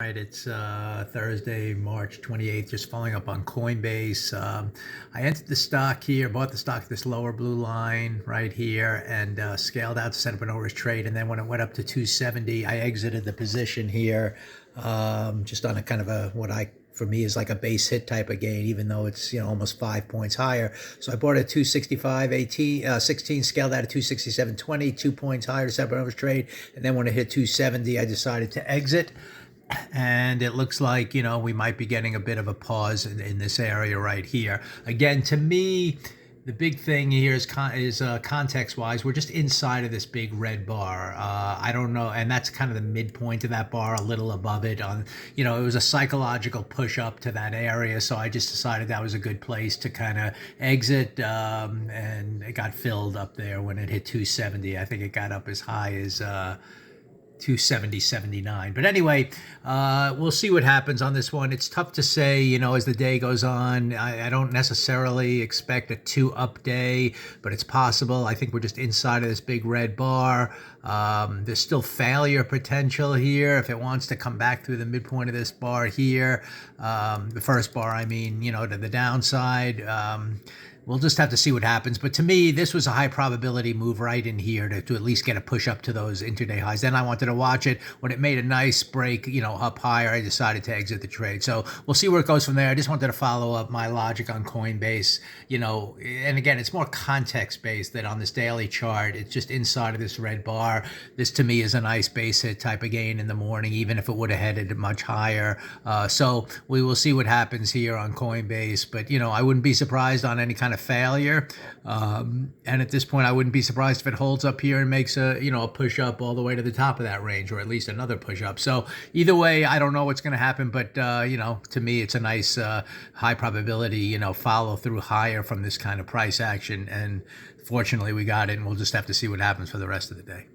Right, it's Thursday, March 28th, just following up on Coinbase. I entered the stock here, bought the stock at this lower blue line right here, and scaled out to set up an overage trade. And then when it went up to 270, I exited the position here, just on a kind of a for me is like a base hit type of gain, even though it's almost 5 points higher. So I bought it at 265 16, scaled out at 267.20, 2 points higher to set up an overage trade. And then when it hit 270, I decided to exit. And it looks like, we might be getting a bit of a pause in this area right here. Again, to me, the big thing here is context-wise, we're just inside of this big red bar. I don't know, and that's kind of the midpoint of that bar, a little above it. It was a psychological push up to that area, so I just decided that was a good place to kind of exit, and it got filled up there when it hit 270. I think it got up as high as 270.79. But anyway, we'll see what happens on this one. It's tough to say, as the day goes on. I don't necessarily expect a 2-up day, but it's possible. I think we're just inside of this big red bar. There's still failure potential here if it wants to come back through the midpoint of this bar here. The first bar, to the downside. We'll just have to see what happens. But to me, this was a high probability move right in here to at least get a push up to those intraday highs. Then I wanted to watch it. When it made a nice break, up higher, I decided to exit the trade. So we'll see where it goes from there. I just wanted to follow up my logic on Coinbase, and again, it's more context based that on this daily chart, it's just inside of this red bar. This to me is a nice base hit type of gain in the morning, even if it would have headed much higher. So we will see what happens here on Coinbase. But, I wouldn't be surprised on any kind of failure, and at this point I wouldn't be surprised if it holds up here and makes a push up all the way to the top of that range, or at least another push up. So either way, I don't know what's going to happen, but to me it's a nice high probability follow through higher from this kind of price action, and fortunately we got it, and we'll just have to see what happens for the rest of the day.